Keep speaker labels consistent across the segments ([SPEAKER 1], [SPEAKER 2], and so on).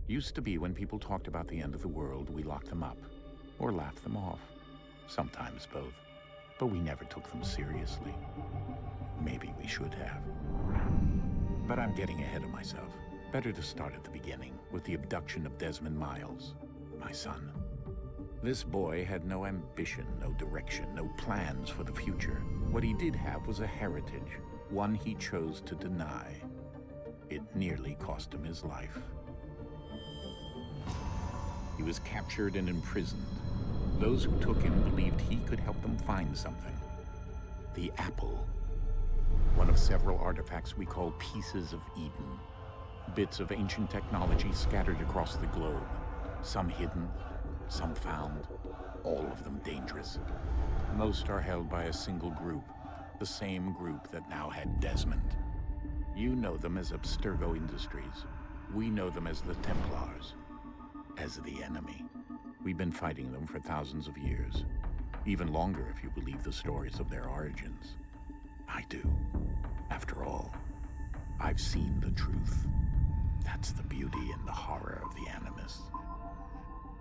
[SPEAKER 1] Used to be when people talked about the end of the world, we locked them up, or laughed them off. Sometimes both. But we never took them seriously. Maybe we should have. But I'm getting ahead of myself. Better to start at the beginning, with the abduction of Desmond Miles, my son. This boy had no ambition, no direction, no plans for the future. What he did have was a heritage, one he chose to deny. It nearly cost him his life. He was captured and imprisoned. Those who took him believed he could help them find something. The apple. One of several artifacts we call pieces of Eden. Bits of ancient technology scattered across the globe. Some hidden, some found, all of them dangerous. Most are held by a single group, the same group that now had Desmond. You know them as Abstergo Industries. We know them as the Templars, as the enemy. We've been fighting them for thousands of years, even longer if you believe the stories of their origins. I do. After all, I've seen the truth. That's the beauty and the horror of the Animus.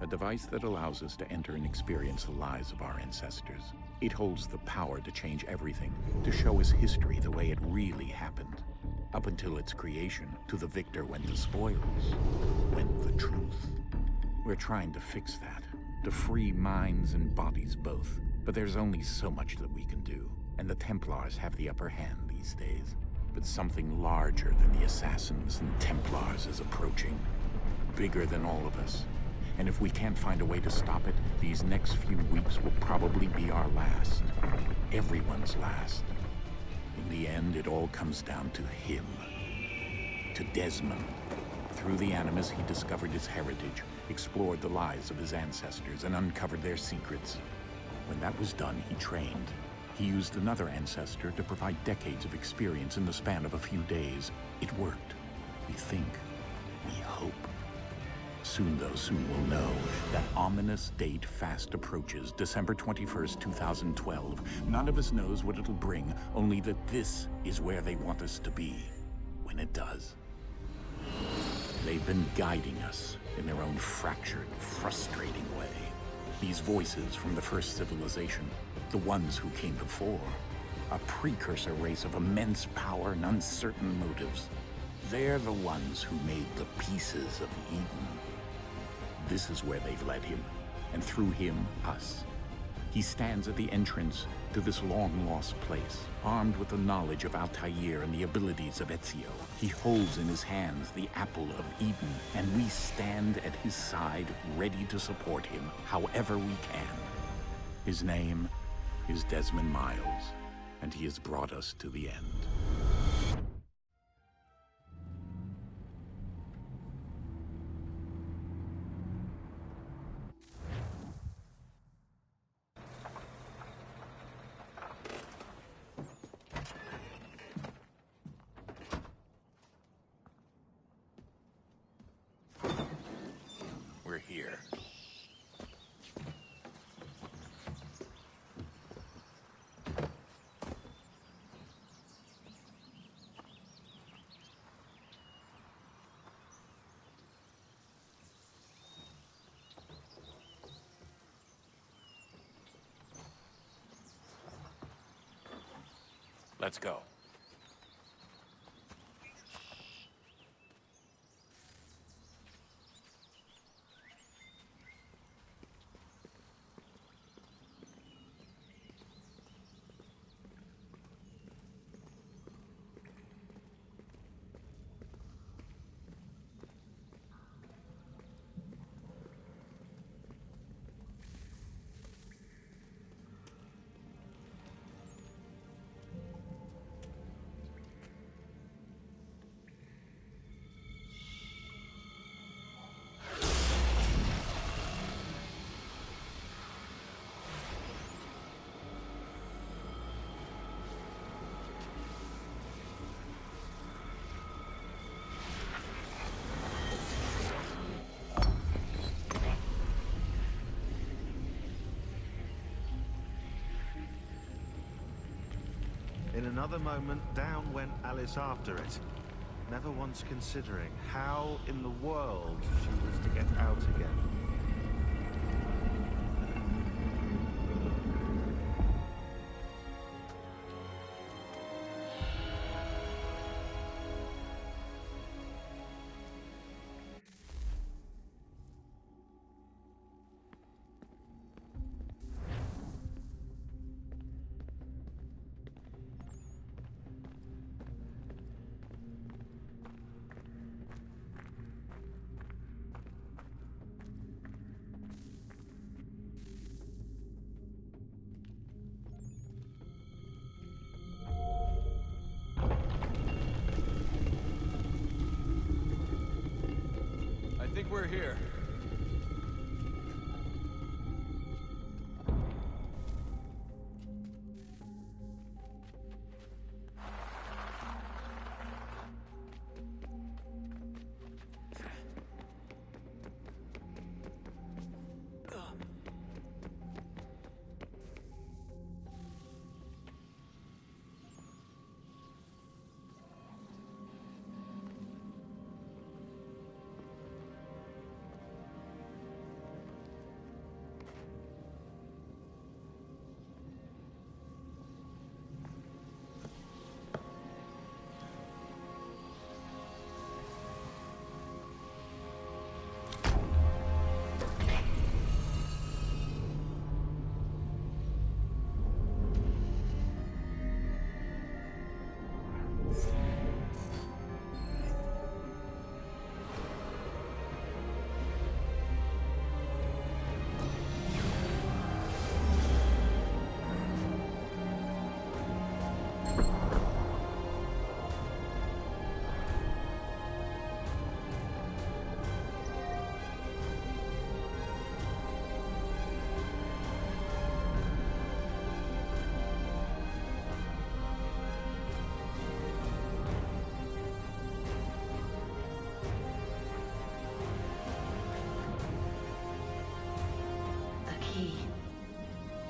[SPEAKER 1] A device that allows us to enter and experience the lives of our ancestors. It holds the power to change everything, to show us history the way it really happened. Up until its creation, to the victor went the spoils, went the truth. We're trying to fix that, to free minds and bodies both. But there's only so much that we can do, and the Templars have the upper hand these days. But something larger than the Assassins and Templars is approaching, bigger than all of us. And if we can't find a way to stop it, these next few weeks will probably be our last. Everyone's last. In the end, it all comes down to him. To Desmond. Through the Animus, he discovered his heritage, explored the lives of his ancestors, and uncovered their secrets. When that was done, he trained. He used another ancestor to provide decades of experience in the span of a few days. It worked. We think. We hope. Soon, though, soon we'll know. That ominous date fast approaches, December 21st, 2012. None of us knows what it'll bring, only that this is where they want us to be, when it does. They've been guiding us in their own fractured, frustrating way. These voices from the first civilization, the ones who came before, a precursor race of immense power and uncertain motives. They're the ones who made the pieces of Eden. This is where they've led him, and through him, us. He stands at the entrance to this long-lost place, armed with the knowledge of Altair and the abilities of Ezio. He holds in his hands the apple of Eden, and we stand at his side, ready to support him however we can. His name is Desmond Miles, and he has brought us to the end. We're here. Let's go.
[SPEAKER 2] In another moment, down went Alice after it. never once considering how in the world she was to get out again.
[SPEAKER 3] I think we're here.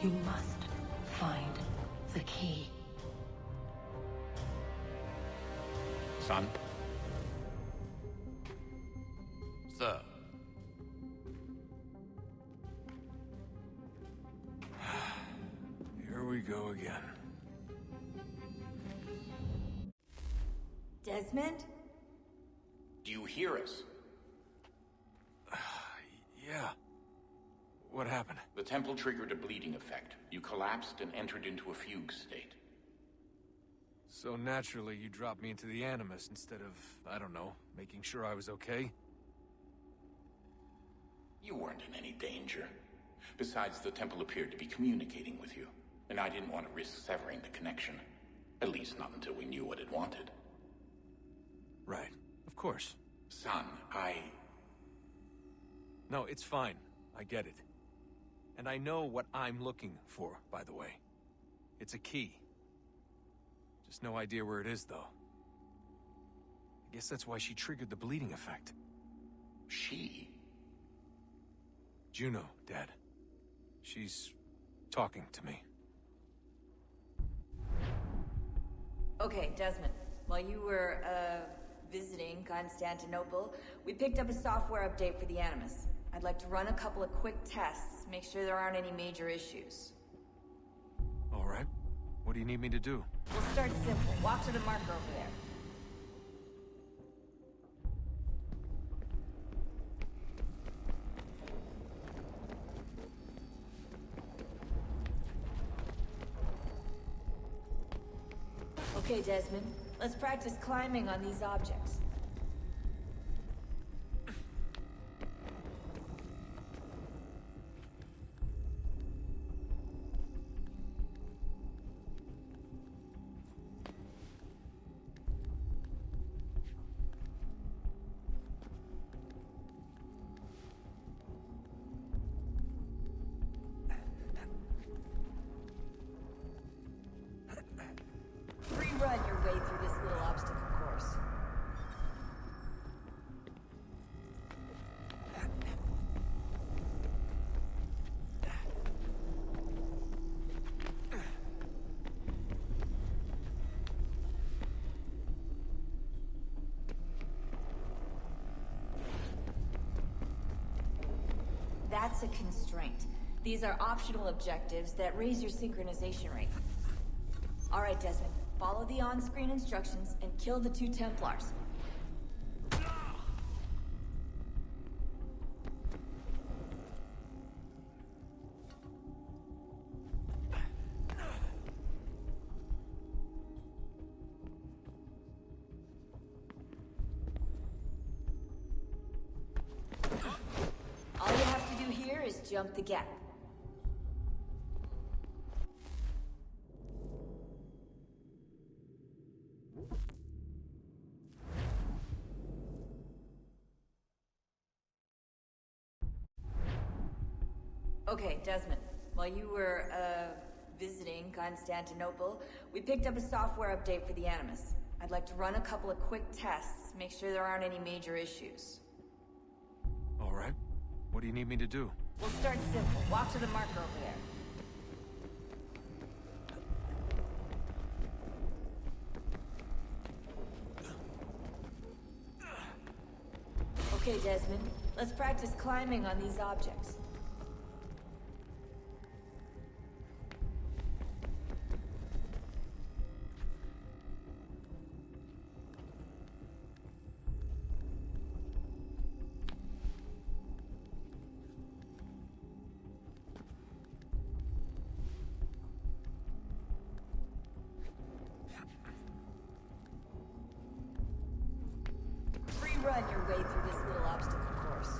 [SPEAKER 4] You must find the key.
[SPEAKER 1] Son?
[SPEAKER 3] Sir. Here we go again.
[SPEAKER 4] Desmond?
[SPEAKER 1] Do you hear us?
[SPEAKER 3] Yeah. What happened?
[SPEAKER 1] The temple triggered a bleeding effect. You collapsed and entered into a fugue state.
[SPEAKER 3] So naturally, you dropped me into the Animus instead of, I don't know, making sure I was okay?
[SPEAKER 1] You weren't in any danger. Besides, the temple appeared to be communicating with you, and I didn't want to risk severing the connection. At least not until we knew what it wanted.
[SPEAKER 3] Right. Of course.
[SPEAKER 1] Son,
[SPEAKER 3] No, it's fine. I get it. And I know what I'm looking for, by the way. It's a key. Just no idea where it is, though. I guess that's why she triggered the bleeding effect.
[SPEAKER 1] She?
[SPEAKER 3] Juno, Dad. She's talking to me.
[SPEAKER 4] Okay, Desmond. While you were, visiting Constantinople, we picked up a software update for the Animus. I'd like to run a couple of quick tests, make sure there aren't any major issues.
[SPEAKER 3] All right. What do you need me to do?
[SPEAKER 4] We'll start simple. Walk to the marker over there. Okay, Desmond. Let's practice climbing on these objects. Rerun your way through this little obstacle course. That's a constraint. These are optional objectives that raise your synchronization rate. Alright, Desmond. Follow the on-screen instructions and kill the 2 Templars. All you have to do here is jump the gap. Okay, Desmond. While you were, visiting Constantinople, we picked up a software update for the Animus. I'd like to run a couple of quick tests, make sure there aren't any major issues.
[SPEAKER 3] All right. What do you need me to do?
[SPEAKER 4] We'll start simple. Walk to the marker over there. Okay, Desmond. Let's practice climbing on these objects. Run your way through this little obstacle course.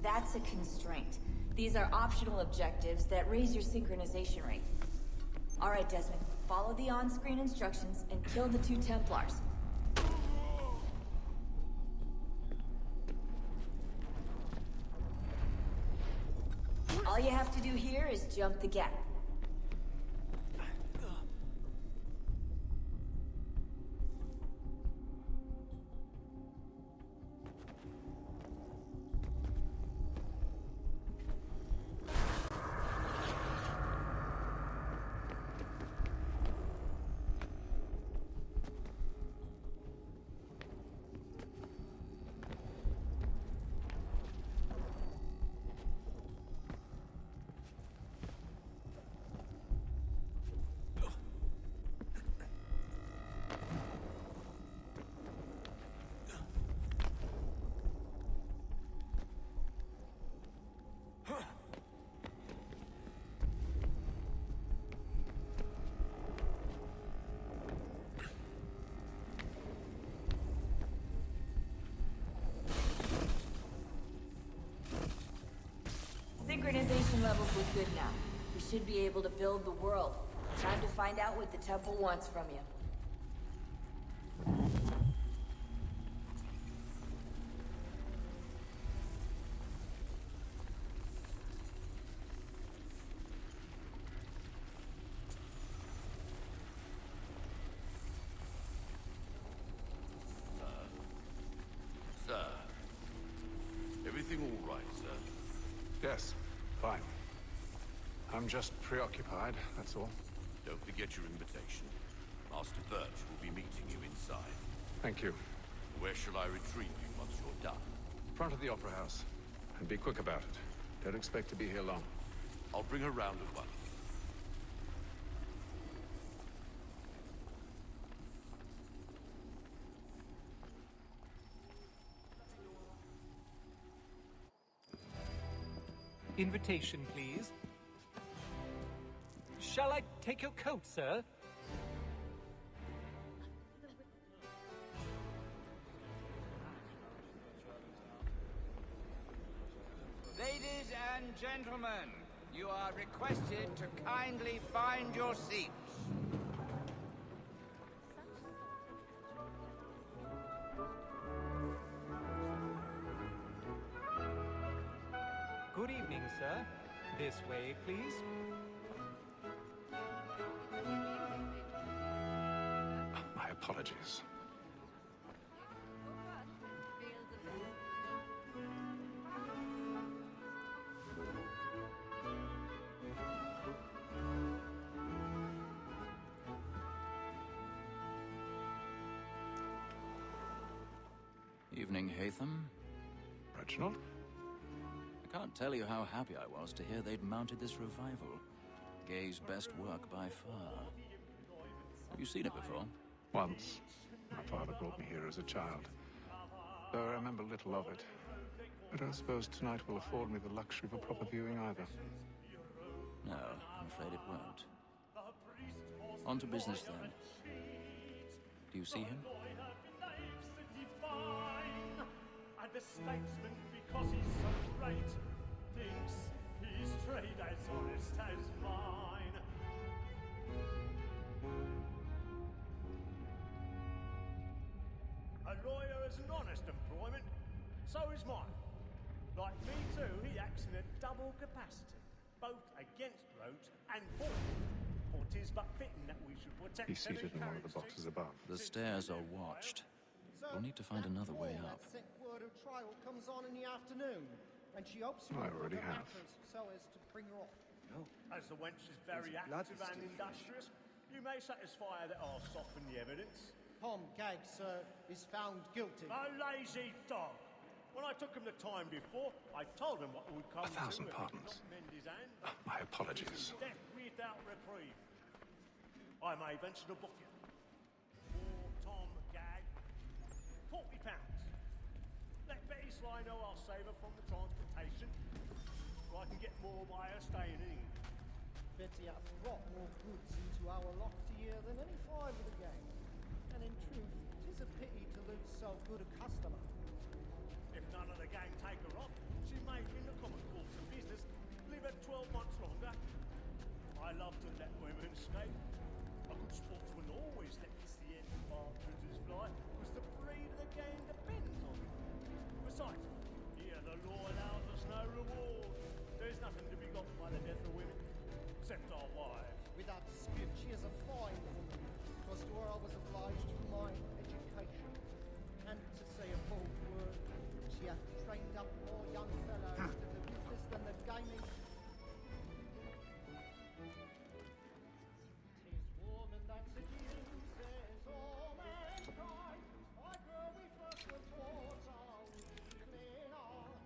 [SPEAKER 4] That's a constraint. These are optional objectives that raise your synchronization rate. Alright, Desmond. Follow the on-screen instructions and kill the 2 Templars. All you have to do here is jump the gap. Synchronization levels look good now. We should be able to build the world. Time to find out what the temple wants from you.
[SPEAKER 5] Sir. Everything all right, sir?
[SPEAKER 3] Yes, fine. I'm just preoccupied, that's all.
[SPEAKER 5] Don't forget your invitation. Master Birch will be meeting you inside.
[SPEAKER 3] Thank you.
[SPEAKER 5] Where shall I retrieve you once you're done?
[SPEAKER 3] Front of the Opera House. And be quick about it. Don't expect to be here long.
[SPEAKER 5] I'll bring her round at once.
[SPEAKER 6] Invitation, please. Shall I take your coat, sir?
[SPEAKER 7] Ladies and gentlemen, you are requested to kindly find your seats.
[SPEAKER 6] Good evening, sir. This way, please.
[SPEAKER 3] My apologies.
[SPEAKER 8] Evening, Hatham.
[SPEAKER 9] Reginald?
[SPEAKER 8] I can't tell you how happy I was to hear they'd mounted this revival. Gay's best work by far. Have you seen it before?
[SPEAKER 9] Once. My father brought me here as a child. Though I remember little of it. I don't suppose tonight will afford me the luxury of a proper viewing either.
[SPEAKER 8] No, I'm afraid it won't. On to business then. Do you see him?
[SPEAKER 10] And the statesman, because he's so great, thinks his trade as honest as mine. A lawyer is an honest employment, so is mine. Like me too, he acts in a double capacity, both against roads and for. For 'tis but fitting that we should protect.
[SPEAKER 9] He's seated in one of the boxes above.
[SPEAKER 8] The stairs are watched. We'll need to find another way up.
[SPEAKER 11] Word of trial comes on in the afternoon, and she hopes
[SPEAKER 9] I already have.
[SPEAKER 11] so as to bring her off.
[SPEAKER 10] As the wench is very active and industrious, you may satisfy her that I'll soften the evidence.
[SPEAKER 11] Tom Gaggs, sir, is found guilty.
[SPEAKER 10] A lazy dog! When I took him the time before, I told him what would come
[SPEAKER 9] 1,000
[SPEAKER 10] to
[SPEAKER 9] pardons.
[SPEAKER 10] mend his hand.
[SPEAKER 9] My apologies.
[SPEAKER 10] Death without reprieve. I may venture to book you. For Tom Gagg, £40. Let Betty Sly know I'll save her from the transportation, or I can get more by her staying in England.
[SPEAKER 11] Betty hath brought more goods into our locks a year than any five of the gang. And in truth, 'tis a pity to lose so good a customer.
[SPEAKER 10] If none of the gang take her off, she may, in the common course of business, live her 12 months longer. I love to let women escape. A good sportsman always lets the end partridges fly, because the breed of the game depends on it. Besides, here the law allows us no reward. There's nothing to be got by the death of women, except our wives.
[SPEAKER 11] Without dispute, she is a fine woman. 'Twas to her I was obliged for my education. And to say a bold word, she hath trained up more young fellows to the business than the gaming. 'Tis woman that seduces all mankind. I girl we first were taught our weakling eyes.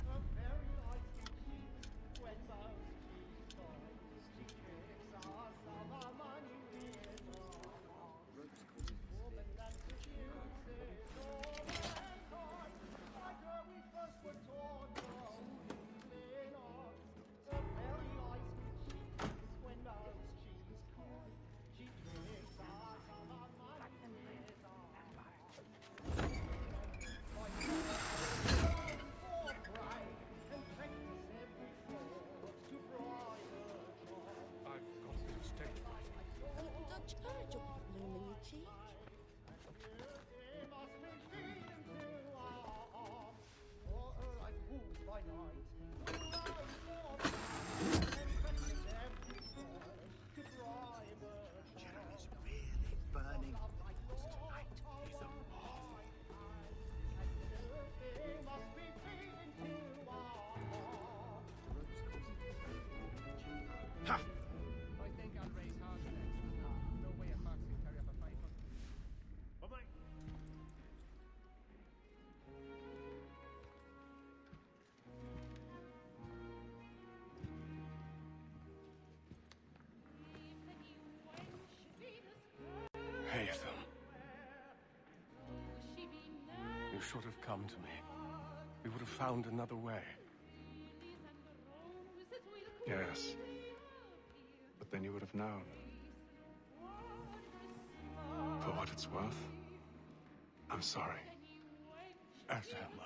[SPEAKER 11] A very light cheek when both cheeks tight. She tricks us of our money with woman that seduces all mankind. I girl we first were taught our weakling eyes. A very light cheek when both cheeks tight. She tricks us of our money with
[SPEAKER 9] I've got a bit of stage fright.
[SPEAKER 12] A little Dutch courage will put a bloom in your cheek.
[SPEAKER 7] Jeremy's really burning. Tonight is a marvel.
[SPEAKER 9] Ha!
[SPEAKER 10] I think I'll raise hard today. No way a fox can carry up a 500. Bye-bye.
[SPEAKER 9] Hatham. You should have come to me. We would have found another way. Yes. But then you would have known. For what it's worth, I'm sorry. As am I.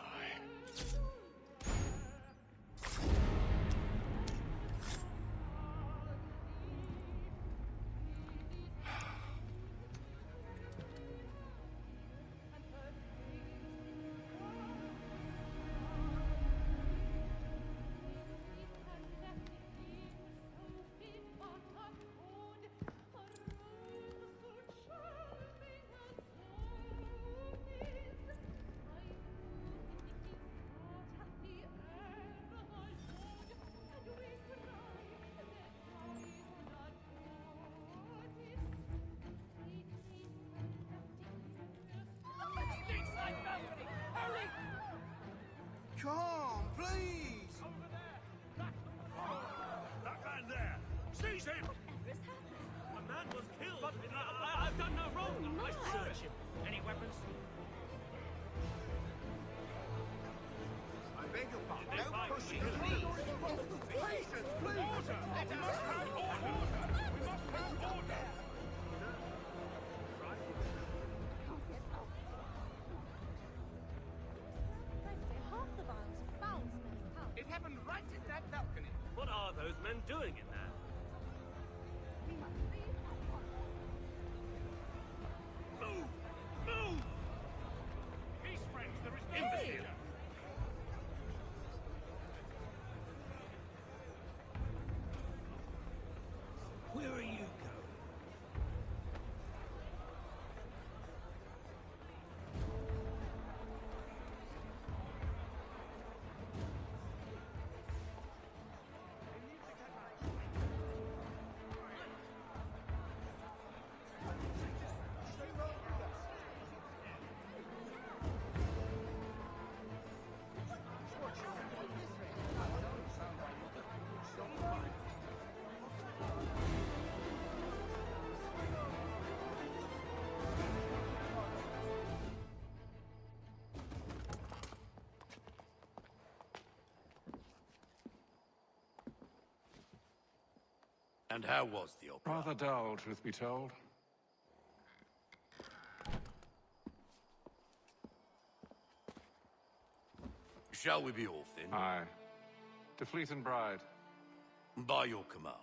[SPEAKER 13] calm, please!
[SPEAKER 10] That man there! Seize him! A man was killed! But I've done no wrong! I search him! Any weapons?
[SPEAKER 13] I beg your pardon. No pushing, please! Patience, please!
[SPEAKER 10] Order! Let us have order! We must have order!
[SPEAKER 12] Half the vials are foul smelling powder.
[SPEAKER 7] It happened right in that balcony.
[SPEAKER 10] What are those men doing in there? Move! Move! Peace, friends, there is imbecile!
[SPEAKER 13] Where are you going?
[SPEAKER 5] And how was the opera?
[SPEAKER 9] Rather dull, truth be told.
[SPEAKER 5] Shall we be off then?
[SPEAKER 9] Aye. To Fleet and Bride.
[SPEAKER 5] By your command.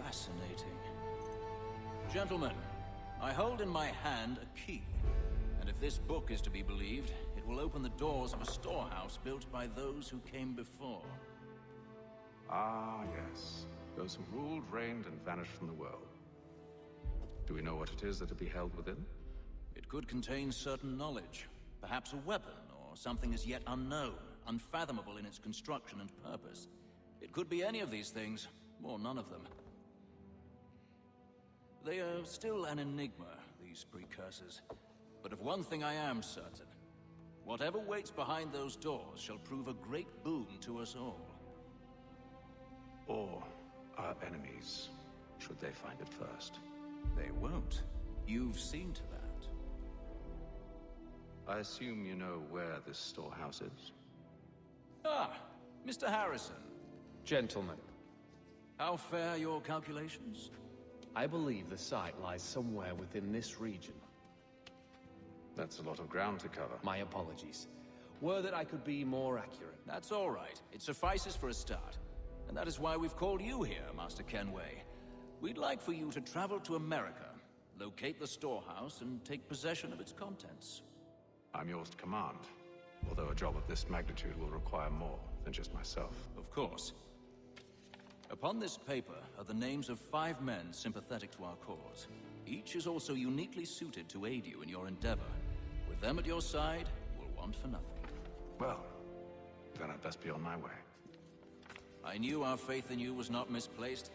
[SPEAKER 8] Fascinating. Gentlemen, I hold in my hand a key. And if this book is to be believed, it will open the doors of a storehouse built by those who came before.
[SPEAKER 9] Ah, yes. Those who ruled, reigned, and vanished from the world. Do we know what it is that to be held within?
[SPEAKER 8] It could contain certain knowledge. Perhaps a weapon, or something as yet unknown, unfathomable in its construction and purpose. It could be any of these things, or none of them. They are still an enigma, these precursors. But of one thing I am certain. Whatever waits behind those doors shall prove a great boon to us all.
[SPEAKER 9] Or our enemies, should they find it first.
[SPEAKER 8] They won't. You've seen to that.
[SPEAKER 9] I assume you know where this storehouse is?
[SPEAKER 8] Ah, Mr. Harrison.
[SPEAKER 14] Gentlemen,
[SPEAKER 8] How fare your calculations?
[SPEAKER 14] I believe the site lies somewhere within this region.
[SPEAKER 9] That's a lot of ground to cover.
[SPEAKER 14] My apologies. Were that I could be more accurate.
[SPEAKER 8] That's all right. It suffices for a start. And that is why we've called you here, Master Kenway. We'd like for you to travel to America, locate the storehouse, and take possession of its contents.
[SPEAKER 9] I'm yours to command, although a job of this magnitude will require more than just myself.
[SPEAKER 8] Of course. Upon this paper are the names of 5 men sympathetic to our cause. Each is also uniquely suited to aid you in your endeavor. With them at your side, you'll want for nothing.
[SPEAKER 9] Well, then I'd best be on my way.
[SPEAKER 8] I knew our faith in you was not misplaced.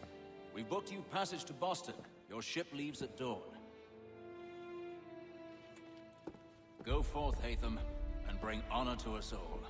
[SPEAKER 8] We've booked you passage to Boston. Your ship leaves at dawn. Go forth, Hatham, and bring honor to us all.